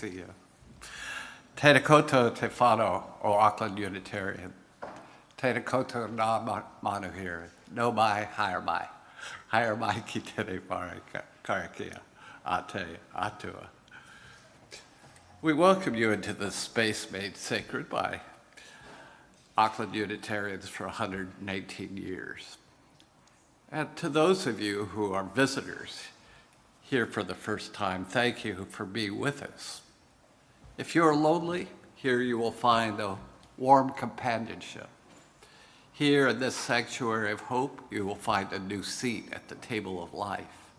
see you. Tēnā koutou te whānau o Auckland Unitarian. Tēnā koutou nā manu here. No mai, higher mai. Higher mai ki tēnei whare karakia a te atua. We welcome you into this space made sacred by Auckland Unitarians for 118 years. And to those of you who are visitors here for the first time, thank you for being with us. If you're lonely, here you will find a warm companionship. Here in this sanctuary of hope, you will find a new seat at the table of life.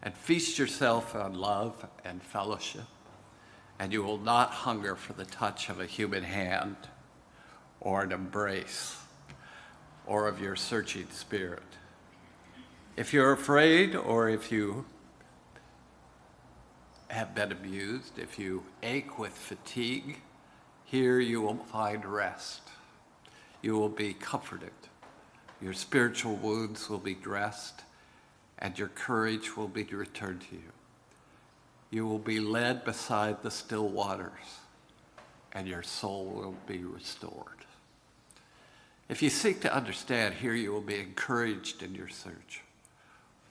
And feast yourself on love and fellowship, and you will not hunger for the touch of a human hand or an embrace or of your searching spirit. If you're afraid or if you have been abused, if you ache with fatigue, here you will find rest. You will be comforted. Your spiritual wounds will be dressed, and your courage will be returned to you. You will be led beside the still waters, and your soul will be restored. If you seek to understand, here you will be encouraged in your search.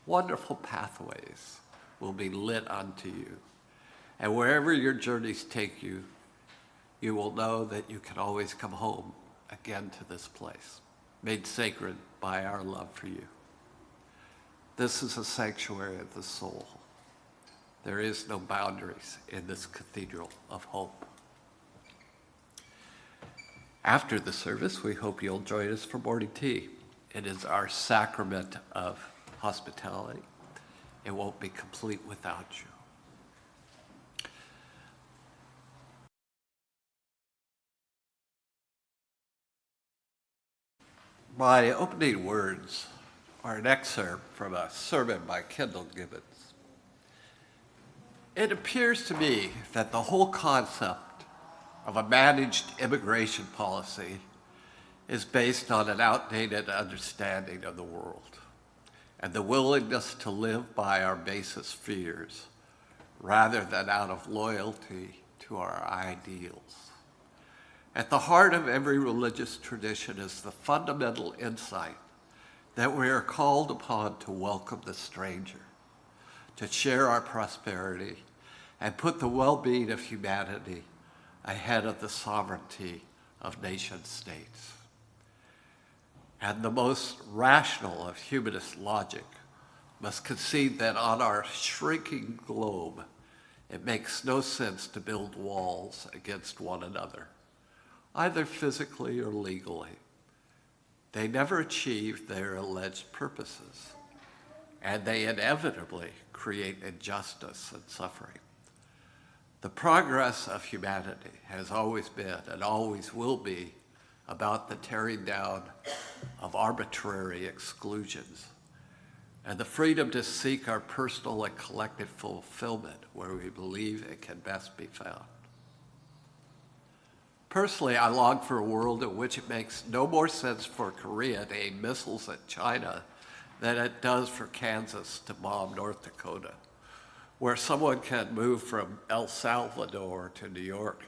Wonderful pathways will be lit unto you. And wherever your journeys take you, you will know that you can always come home again to this place, made sacred by our love for you. This is a sanctuary of the soul. There is no boundaries in this cathedral of hope. After the service, we hope you'll join us for morning tea. It is our sacrament of hospitality. It won't be complete without you. My opening words are an excerpt from a sermon by Kendall Gibbons. It appears to me that the whole concept of a managed immigration policy is based on an outdated understanding of the world and the willingness to live by our basest fears rather than out of loyalty to our ideals. At the heart of every religious tradition is the fundamental insight that we are called upon to welcome the stranger, to share our prosperity, and put the well-being of humanity ahead of the sovereignty of nation states. And the most rational of humanist logic must concede that on our shrinking globe, it makes no sense to build walls against one another, either physically or legally. They never achieve their alleged purposes, and they inevitably create injustice and suffering. The progress of humanity has always been and always will be about the tearing down of arbitrary exclusions and the freedom to seek our personal and collective fulfillment where we believe it can best be found. Personally, I long for a world in which it makes no more sense for Korea to aim missiles at China than it does for Kansas to bomb North Dakota, where someone can move from El Salvador to New York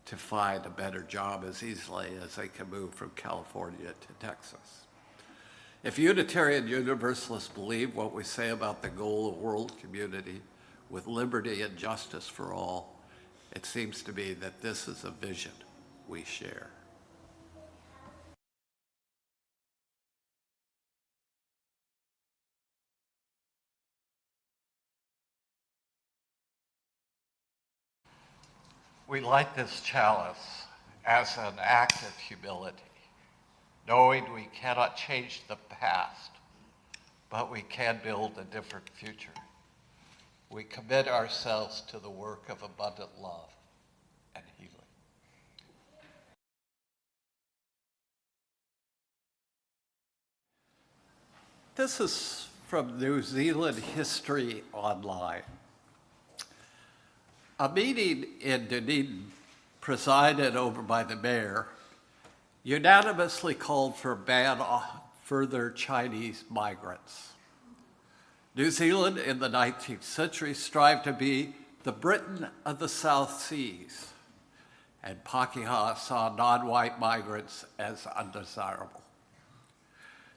to find a better job as easily as they can move from California to Texas. If Unitarian Universalists believe what we say about the goal of world community with liberty and justice for all, it seems to me that this is a vision we share. We light this chalice as an act of humility, knowing we cannot change the past, but we can build a different future. We commit ourselves to the work of abundant love and healing. This is from New Zealand History Online. A meeting in Dunedin, presided over by the mayor, unanimously called for a ban on further Chinese migrants. New Zealand in the 19th century strived to be the Britain of the South Seas, and Pakeha saw non-white migrants as undesirable.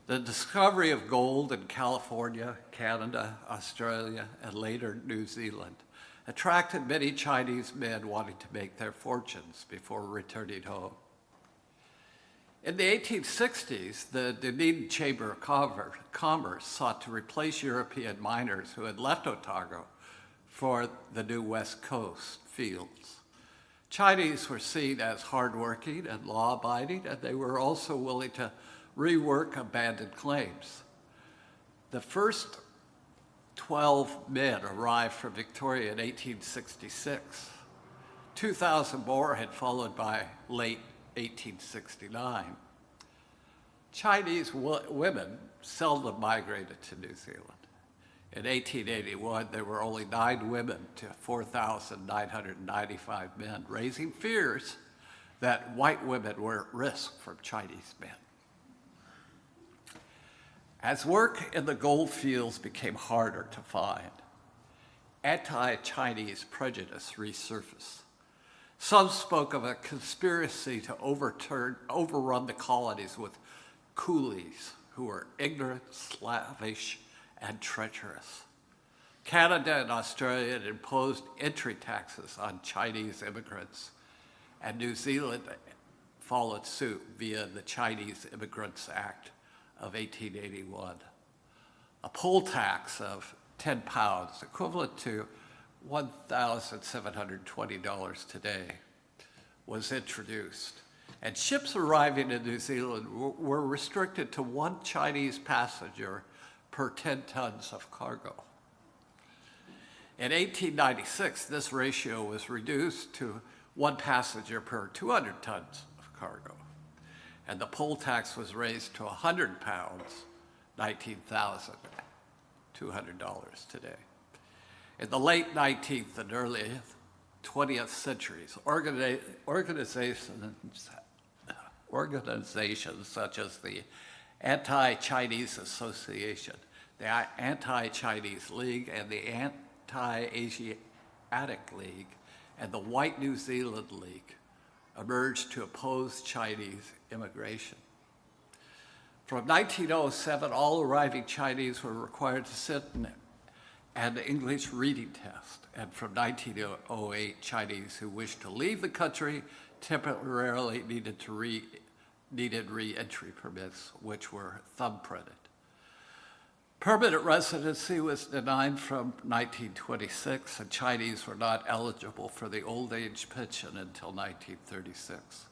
The discovery of gold in California, Canada, Australia, and later New Zealand attracted many Chinese men wanting to make their fortunes before returning home. In the 1860s, the Dunedin Chamber of Commerce sought to replace European miners who had left Otago for the new West Coast fields. Chinese were seen as hardworking and law-abiding, and they were also willing to rework abandoned claims. The first 12 men arrived from Victoria in 1866. 2,000 more had followed by late 1869. Chinese women seldom migrated to New Zealand. In 1881, there were only 9 women to 4,995 men, raising fears that white women were at risk from Chinese men. As work in the gold fields became harder to find, anti-Chinese prejudice resurfaced. Some spoke of a conspiracy to overrun the colonies with coolies who were ignorant, slavish, and treacherous. Canada and Australia had imposed entry taxes on Chinese immigrants, and New Zealand followed suit via the Chinese Immigrants Act of 1881. A poll tax of £10, equivalent to $1,720 today, was introduced, and ships arriving in New Zealand were restricted to 1 Chinese passenger per 10 tons of cargo. In 1896, this ratio was reduced to 1 passenger per 200 tons of cargo, and the poll tax was raised to £100, $19,200 today. In the late 19th and early 20th centuries, organizations such as the Anti-Chinese Association, the Anti-Chinese League, and the Anti-Asiatic League, and the White New Zealand League emerged to oppose Chinese immigration. From 1907, all arriving Chinese were required to sit an English reading test, and from 1908, Chinese who wished to leave the country temporarily needed re-entry permits, which were thumbprinted. Permanent residency was denied from 1926, and Chinese were not eligible for the old age pension until 1936.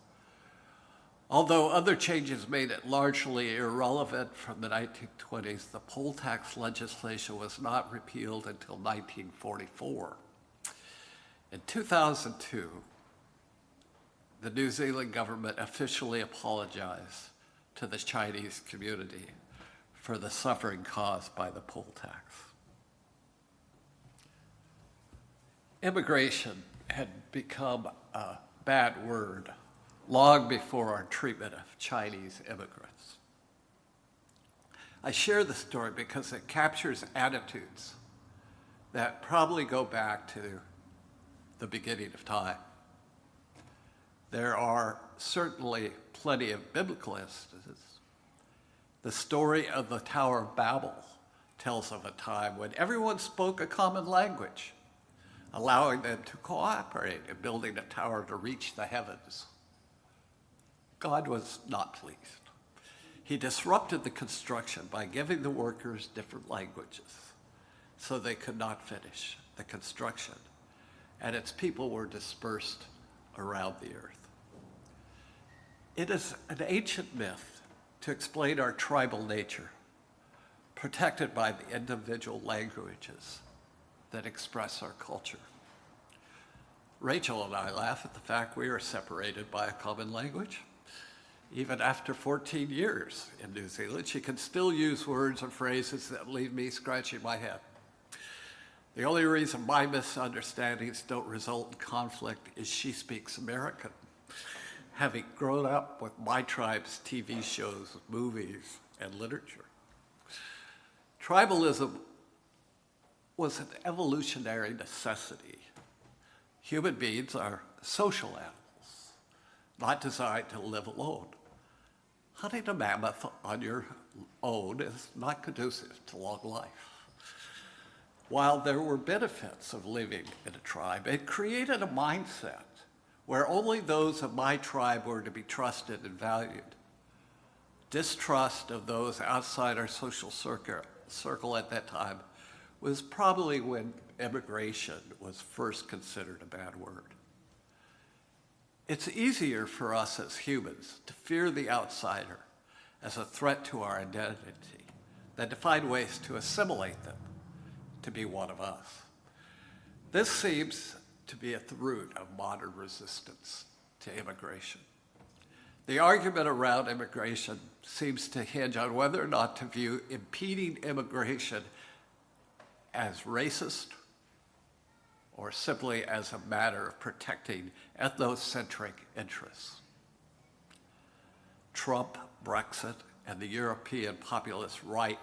Although other changes made it largely irrelevant from the 1920s, the poll tax legislation was not repealed until 1944. In 2002, the New Zealand government officially apologized to the Chinese community for the suffering caused by the poll tax. Immigration had become a bad word long before our treatment of Chinese immigrants. I share the story because it captures attitudes that probably go back to the beginning of time. There are certainly plenty of biblical instances. The story of the Tower of Babel tells of a time when everyone spoke a common language, allowing them to cooperate in building a tower to reach the heavens. God was not pleased. He disrupted the construction by giving the workers different languages so they could not finish the construction, and its people were dispersed around the earth. It is an ancient myth to explain our tribal nature, protected by the individual languages that express our culture. Rachel and I laugh at the fact we are separated by a common language. Even after 14 years in New Zealand, she can still use words and phrases that leave me scratching my head. The only reason my misunderstandings don't result in conflict is she speaks American, having grown up with my tribe's TV shows, movies, and literature. Tribalism was an evolutionary necessity Human beings are social animals, not designed to live alone. Hunting a mammoth on your own is not conducive to long life. While there were benefits of living in a tribe, it created a mindset where only those of my tribe were to be trusted and valued. Distrust of those outside our social circle at that time was probably when immigration was first considered a bad word. It's easier for us as humans to fear the outsider as a threat to our identity than to find ways to assimilate them to be one of us. This seems to be at the root of modern resistance to immigration. The argument around immigration seems to hinge on whether or not to view impeding immigration as racist or simply as a matter of protecting ethnocentric interests. Trump, Brexit, and the European populist right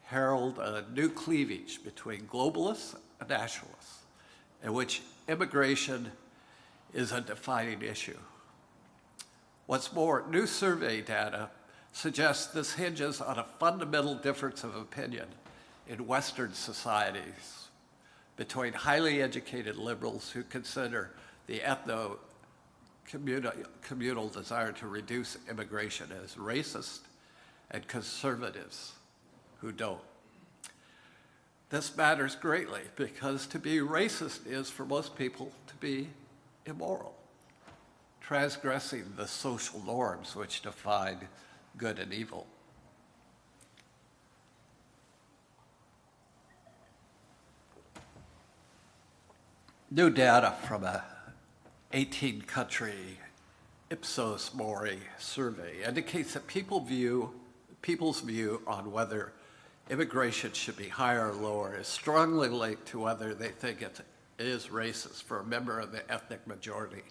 herald a new cleavage between globalists and nationalists, in which immigration is a defining issue. What's more, new survey data suggests this hinges on a fundamental difference of opinion in Western societies between highly educated liberals who consider the communal desire to reduce immigration as racist and conservatives who don't. This matters greatly because to be racist is, for most people, to be immoral, transgressing the social norms which define good and evil. New data from a 18-country Ipsos Mori survey indicates that people's view on whether immigration should be higher or lower is strongly linked to whether they think it is racist for a member of the ethnic majority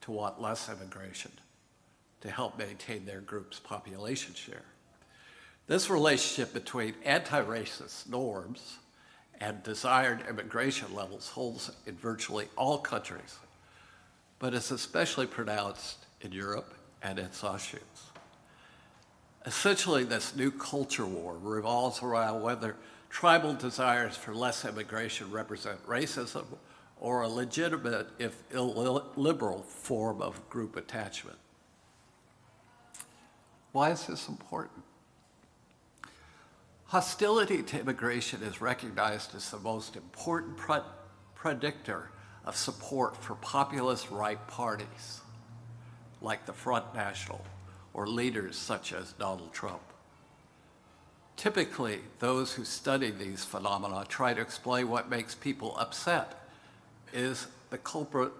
to want less immigration to help maintain their group's population share. This relationship between anti-racist norms and desired immigration levels holds in virtually all countries, but is especially pronounced in Europe and its offshoots. Essentially, this new culture war revolves around whether tribal desires for less immigration represent racism or a legitimate, if illiberal, form of group attachment. Why is this important? Hostility to immigration is recognized as the most important predictor of support for populist right parties, like the Front National, or leaders such as Donald Trump. Typically, those who study these phenomena try to explain what makes people upset. Is the culprit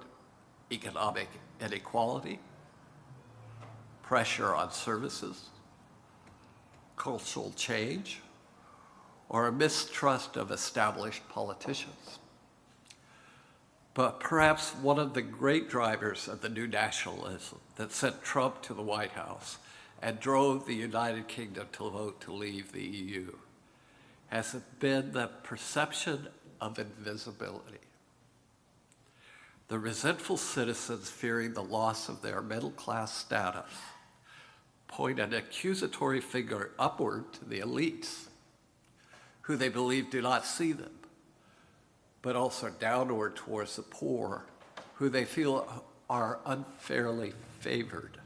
economic inequality, pressure on services, cultural change, or a mistrust of established politicians? But perhaps one of the great drivers of the new nationalism that sent Trump to the White House and drove the United Kingdom to vote to leave the EU has been the perception of invisibility. The resentful citizens fearing the loss of their middle-class status point an accusatory finger upward to the elites, who they believe do not see them, but also downward towards the poor, who they feel are unfairly favored.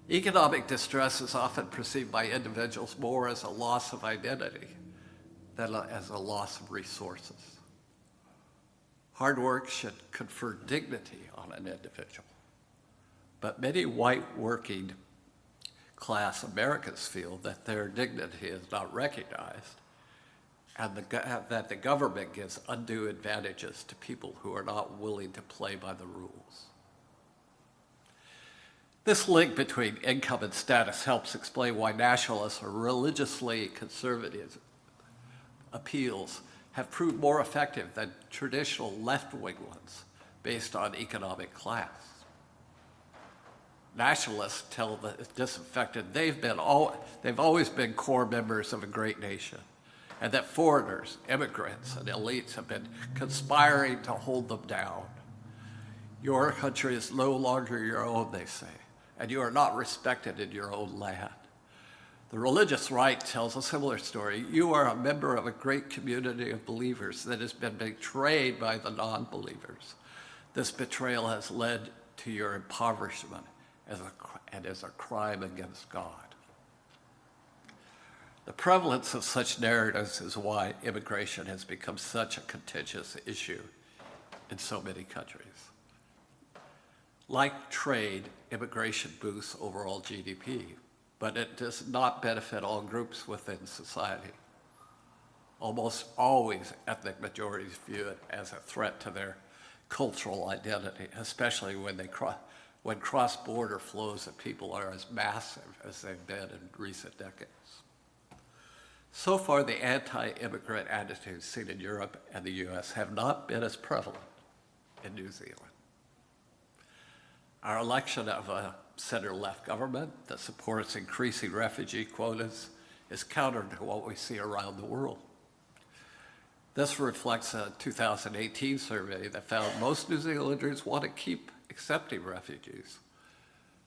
Economic distress is often perceived by individuals more as a loss of identity than as a loss of resources. Hard work should confer dignity on an individual, but many white working class Americans feel that their dignity is not recognized and that the government gives undue advantages to people who are not willing to play by the rules. This link between income and status helps explain why nationalist or religiously conservative appeals have proved more effective than traditional left-wing ones based on economic class. Nationalists tell the disaffected they've always been core members of a great nation, and that foreigners, immigrants, and elites have been conspiring to hold them down. Your country is no longer your own, they say, and you are not respected in your own land. The religious right tells a similar story. You are a member of a great community of believers that has been betrayed by the non-believers. This betrayal has led to your impoverishment and is a crime against God. The prevalence of such narratives is why immigration has become such a contentious issue in so many countries. Like trade, immigration boosts overall GDP, but it does not benefit all groups within society. Almost always, ethnic majorities view it as a threat to their cultural identity, especially when cross-border flows of people are as massive as they've been in recent decades. So far, the anti-immigrant attitudes seen in Europe and the US have not been as prevalent in New Zealand. Our election of a center-left government that supports increasing refugee quotas is counter to what we see around the world. This reflects a 2018 survey that found most New Zealanders want to keep accepting refugees,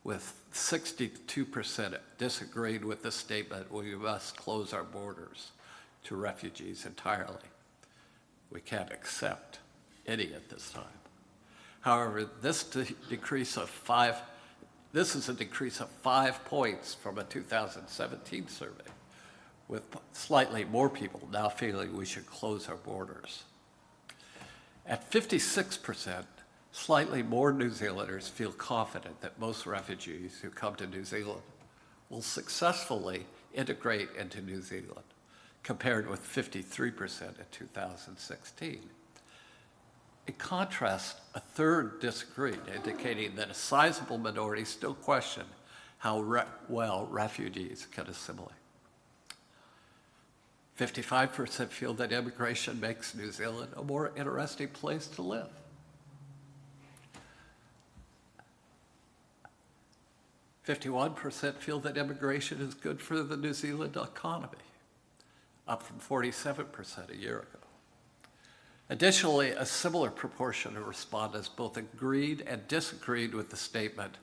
with 62% disagreed with the statement, we must close our borders to refugees entirely. We can't accept any at this time. However, this is a decrease of 5 points from a 2017 survey, with slightly more people now feeling we should close our borders. At 56%, slightly more New Zealanders feel confident that most refugees who come to New Zealand will successfully integrate into New Zealand, compared with 53% in 2016. In contrast, a third disagreed, indicating that a sizable minority still question how well refugees can assimilate. 55% feel that immigration makes New Zealand a more interesting place to live. 51% feel that immigration is good for the New Zealand economy, up from 47% a year ago. Additionally, a similar proportion of respondents both agreed and disagreed with the statement,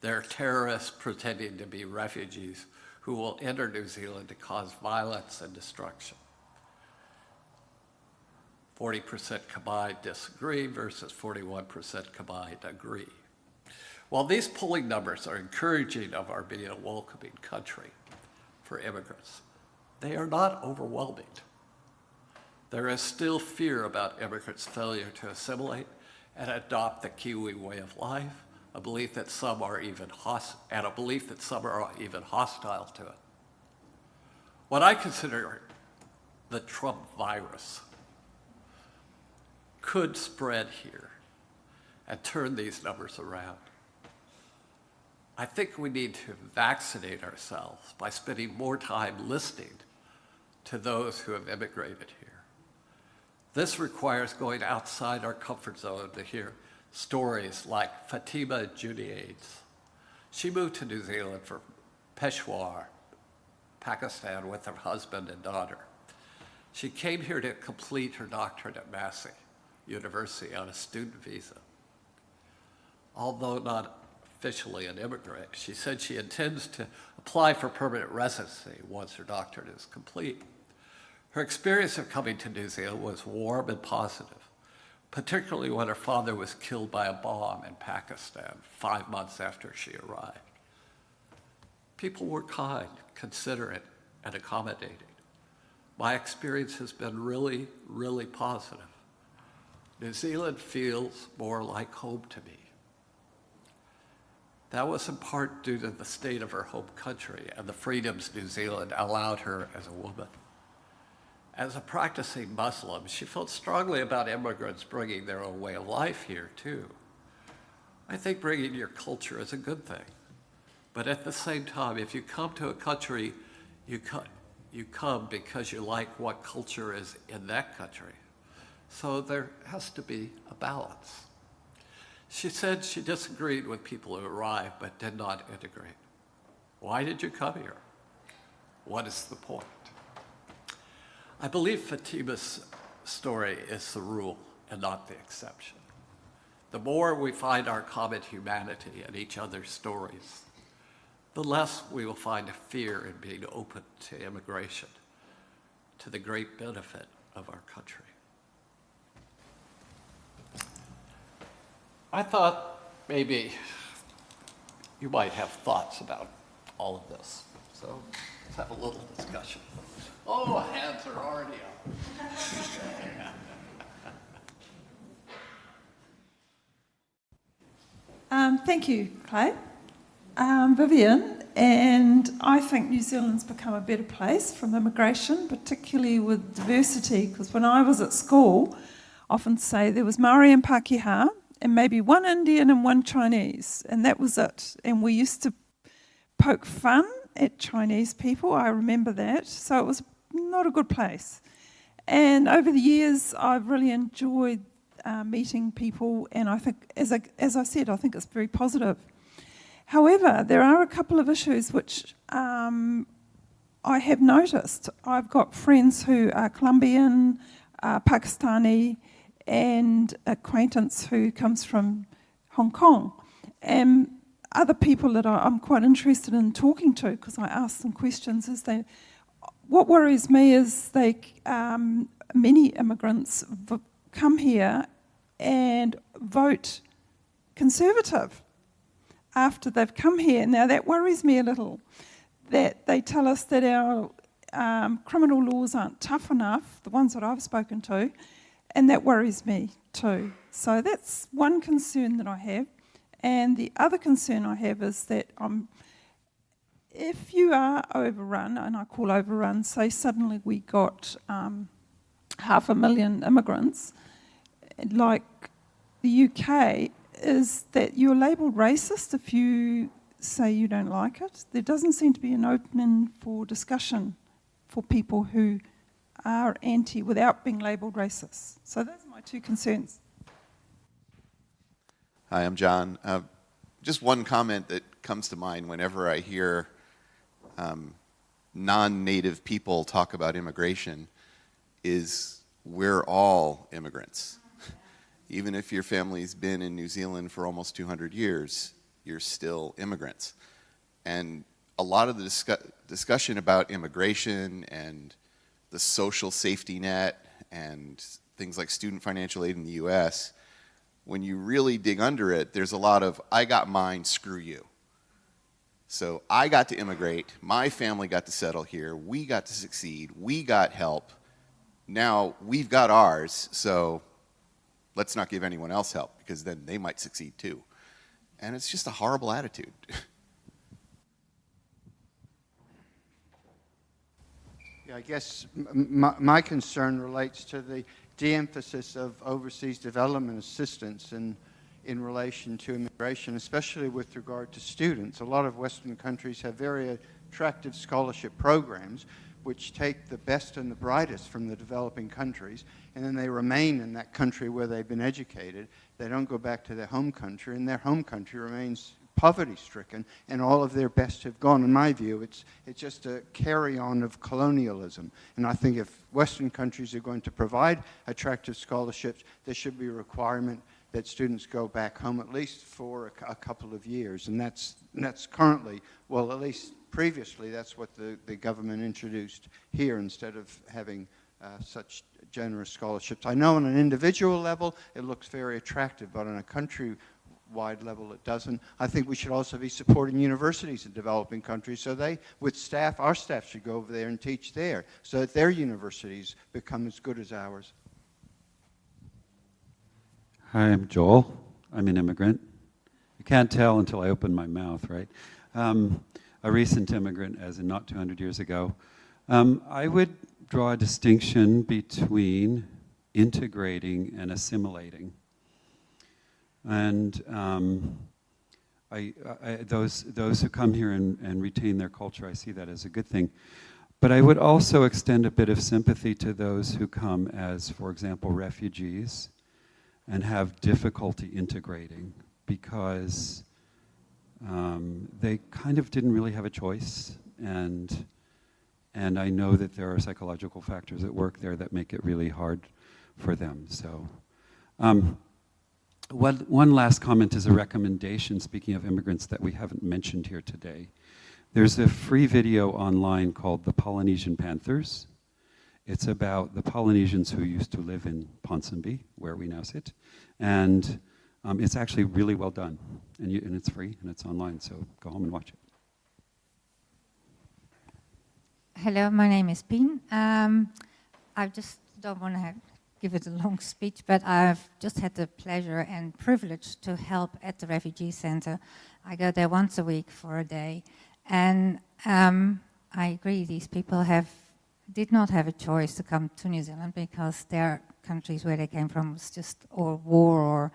there are terrorists pretending to be refugees who will enter New Zealand to cause violence and destruction. 40% combined disagree versus 41% combined agree. While these polling numbers are encouraging of our being a welcoming country for immigrants, they are not overwhelming. There is still fear about immigrants' failure to assimilate and adopt the Kiwi way of life, a belief that some are even hostile to it. What I consider the Trump virus could spread here and turn these numbers around. I think we need to vaccinate ourselves by spending more time listening to those who have immigrated here. This requires going outside our comfort zone to hear stories like Fatima Junaid's. She moved to New Zealand from Peshawar, Pakistan, with her husband and daughter. She came here to complete her doctorate at Massey University on a student visa. Although not officially an immigrant, she said she intends to apply for permanent residency once her doctorate is complete. Her experience of coming to New Zealand was warm and positive, particularly when her father was killed by a bomb in Pakistan 5 months after she arrived. People were kind, considerate, and accommodating. My experience has been really, really positive. New Zealand feels more like home to me. That was in part due to the state of her home country and the freedoms New Zealand allowed her as a woman. As a practicing Muslim, she felt strongly about immigrants bringing their own way of life here, too. I think bringing your culture is a good thing. But at the same time, if you come to a country, you come because you like what culture is in that country. So there has to be a balance. She said she disagreed with people who arrived but did not integrate. Why did you come here? What is the point? I believe Fatima's story is the rule and not the exception. The more we find our common humanity in each other's stories, the less we will find a fear in being open to immigration, to the great benefit of our country. I thought maybe you might have thoughts about all of this. So let's have a little discussion. Oh, hands are already up. Thank you, Clay. Vivian, and I think New Zealand's become a better place from immigration, particularly with diversity, because when I was at school, I often say there was Maori and Pākehā, and maybe one Indian and one Chinese, and that was it. And we used to poke fun at Chinese people, I remember that, so it was not a good place. And over the years, I've really enjoyed meeting people, and I think, as I said, I think it's very positive. However, there are a couple of issues which I have noticed. I've got friends who are Colombian, Pakistani, and acquaintance who comes from Hong Kong. And other people that I'm quite interested in talking to, because I ask them questions, is what worries me is many immigrants come here and vote Conservative after they've come here. Now that worries me a little, that they tell us that our criminal laws aren't tough enough, the ones that I've spoken to, and that worries me too. So that's one concern that I have. And the other concern I have is that if you are overrun, and I call overrun, say suddenly we got 500,000 immigrants, like the UK, is that you're labelled racist if you say you don't like it. There doesn't seem to be an opening for discussion for people who are anti without being labelled racist. So those are my two concerns. Hi, I'm John. Just one comment that comes to mind whenever I hear non-native people talk about immigration is we're all immigrants. Even if your family's been in New Zealand for almost 200 years, you're still immigrants. And a lot of the discussion about immigration and the social safety net and things like student financial aid in the US, when you really dig under it, there's a lot of, I got mine, screw you. So I got to immigrate, my family got to settle here, we got to succeed, we got help, now we've got ours, so let's not give anyone else help, because then they might succeed too. And it's just a horrible attitude. Yeah, I guess my concern relates to the de-emphasis of overseas development assistance in relation to immigration, especially with regard to students. A lot of Western countries have very attractive scholarship programs which take the best and the brightest from the developing countries, and then they remain in that country where they've been educated. They don't go back to their home country, and their home country remains poverty-stricken, and all of their best have gone. In my view, it's just a carry-on of colonialism. And I think if Western countries are going to provide attractive scholarships, there should be a requirement that students go back home at least for a couple of years. And that's currently, well, at least previously, that's what the government introduced here instead of having such generous scholarships. I know on an individual level it looks very attractive, but on a country-wide level it doesn't. I think we should also be supporting universities in developing countries, so they, with staff, our staff should go over there and teach there, so that their universities become as good as ours. Hi, I'm Joel. I'm an immigrant. You can't tell until I open my mouth, right? A recent immigrant, as in not 200 years ago. I would draw a distinction between integrating and assimilating. And those who come here and retain their culture, I see that as a good thing. But I would also extend a bit of sympathy to those who come as, for example, refugees and have difficulty integrating because they kind of didn't really have a choice, and And I know that there are psychological factors at work there that make it really hard for them. So one last comment is a recommendation, speaking of immigrants, that we haven't mentioned here today. There's a free video online called The Polynesian Panthers. It's about the Polynesians who used to live in Ponsonby, where we now sit. And it's actually really well done. And it's free, and it's online, so go home and watch it. Hello, my name is Pien. I just don't want to give it a long speech, but I've just had the pleasure and privilege to help at the refugee center. I go there once a week for a day, and I agree, these people did not have a choice to come to New Zealand because their countries where they came from was just or war or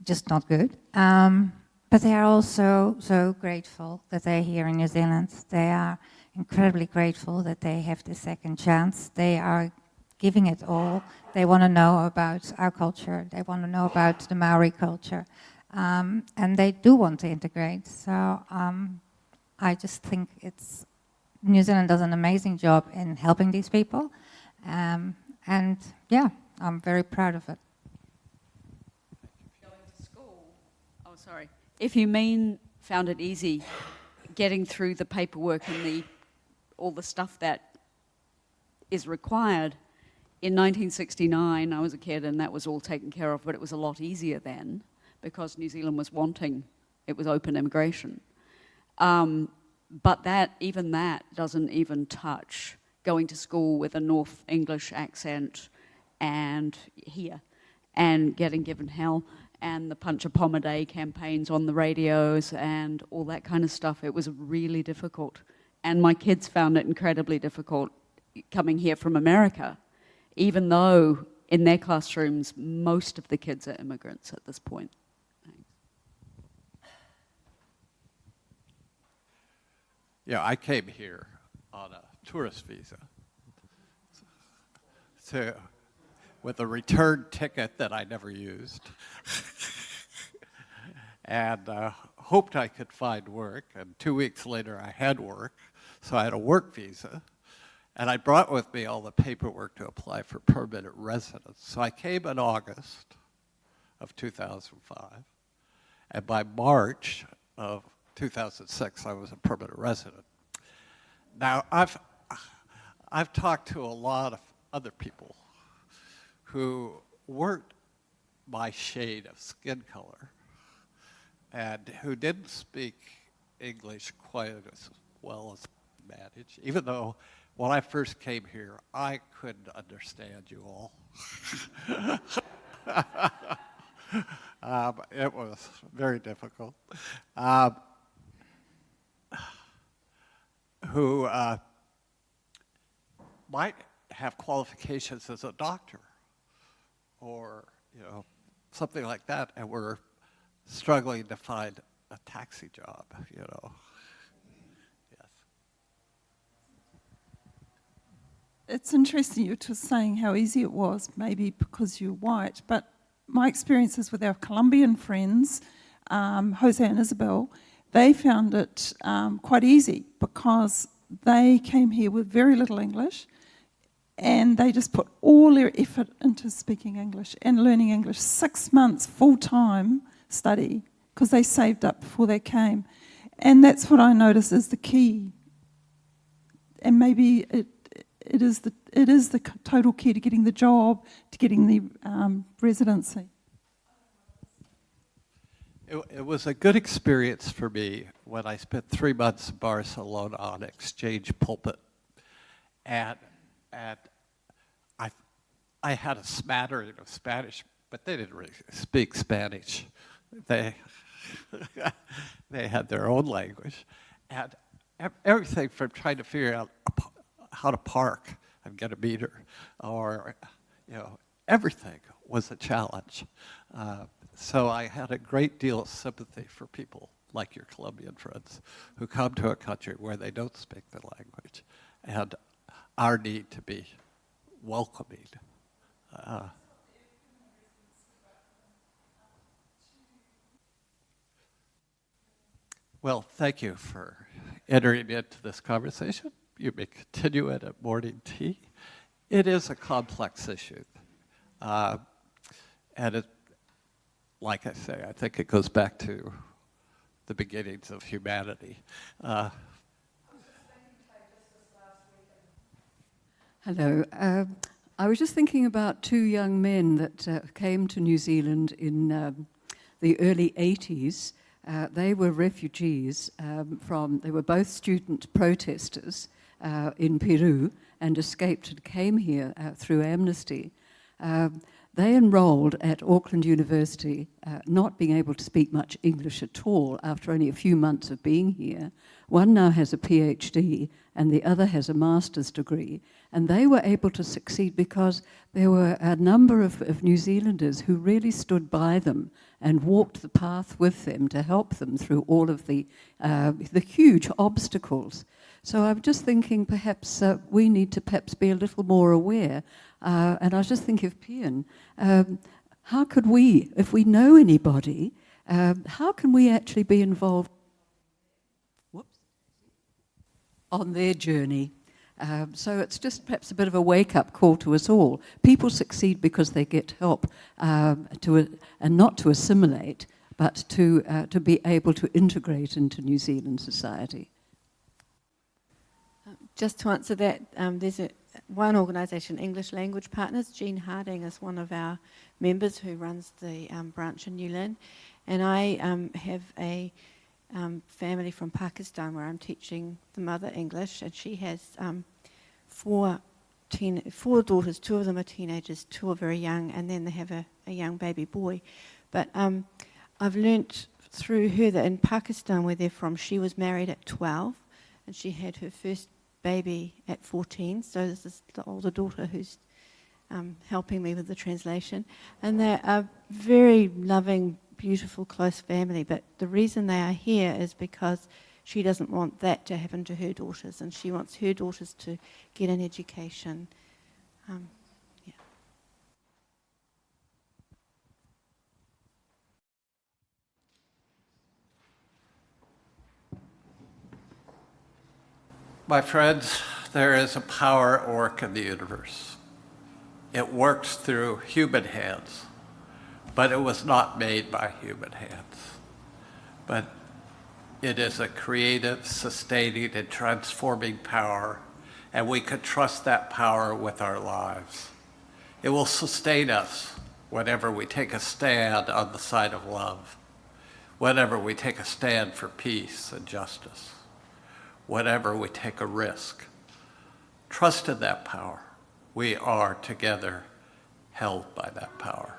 just not good. But they are also so grateful that they're here in New Zealand. They are incredibly grateful that they have the second chance. They are giving it all. They want to know about our culture. They want to know about the Maori culture. And they do want to integrate. So I just think New Zealand does an amazing job in helping these people. And yeah, I'm very proud of it. Going to school, if you found it easy getting through the paperwork and all the stuff that is required. In 1969, I was a kid and that was all taken care of, but it was a lot easier then because New Zealand was it was open immigration. But even that doesn't even touch going to school with a North English accent and getting given hell and the Punch a Pomaday campaigns on the radios and all that kind of stuff. It was really difficult. And my kids found it incredibly difficult coming here from America, even though in their classrooms, most of the kids are immigrants at this point. Yeah, I came here on a tourist visa with a return ticket that I never used and hoped I could find work. And 2 weeks later, I had work. So I had a work visa, and I brought with me all the paperwork to apply for permanent residence. So I came in August of 2005, and by March of 2006, I was a permanent resident. Now, I've talked to a lot of other people who weren't my shade of skin color and who didn't speak English quite as well as I managed, even though when I first came here, I couldn't understand you all. It was very difficult. Who might have qualifications as a doctor or something like that, and were struggling to find a taxi job. Yes. It's interesting you were saying how easy it was, maybe because you're white, but my experiences with our Colombian friends, Jose and Isabel, they found it quite easy because they came here with very little English and they just put all their effort into speaking English and learning English. 6 months full-time study because they saved up before they came. And that's what I notice is the key. And maybe it is the total key to getting the job, to getting the residency. It was a good experience for me when I spent 3 months in Barcelona on exchange pulpit. And I had a smattering of Spanish, but they didn't really speak Spanish. They had their own language. And everything from trying to figure out how to park and get a meter, or everything was a challenge. So I had a great deal of sympathy for people like your Colombian friends who come to a country where they don't speak the language, and our need to be welcoming. Well, thank you for entering into this conversation. you may continue it at morning tea. It is a complex issue. And it, like I say, I think it goes back to the beginnings of humanity. Hello. I was just thinking about two young men that came to New Zealand in the early 80s. They were refugees they were both student protesters in Peru and escaped and came here through amnesty. They enrolled at Auckland University, not being able to speak much English at all after only a few months of being here. One now has a PhD and the other has a master's degree. And they were able to succeed because there were a number of New Zealanders who really stood by them and walked the path with them to help them through all of the huge obstacles. So I'm just thinking perhaps we need to perhaps be a little more aware. And I was just thinking of Pian, how could we, if we know anybody, how can we actually be involved on their journey? So it's just perhaps a bit of a wake-up call to us all. People succeed because they get help, and not to assimilate, but to be able to integrate into New Zealand society. Just to answer that, there's one organisation, English Language Partners. Jean Harding is one of our members who runs the branch in Newland. And I have a family from Pakistan where I'm teaching the mother English, and she has four daughters. Two of them are teenagers, two are very young, and then they have a young baby boy. But I've learnt through her that in Pakistan, where they're from, she was married at 12, and she had her first baby at 14. So this is the older daughter who's helping me with the translation. And they're a very loving, beautiful, close family. But the reason they are here is because she doesn't want that to happen to her daughters, and she wants her daughters to get an education. Yeah. My friends, there is a power at work in the universe. It works through human hands, but it was not made by human hands. But it is a creative, sustaining, and transforming power, and we can trust that power with our lives. It will sustain us whenever we take a stand on the side of love, whenever we take a stand for peace and justice, whenever we take a risk. Trust in that power. We are together held by that power.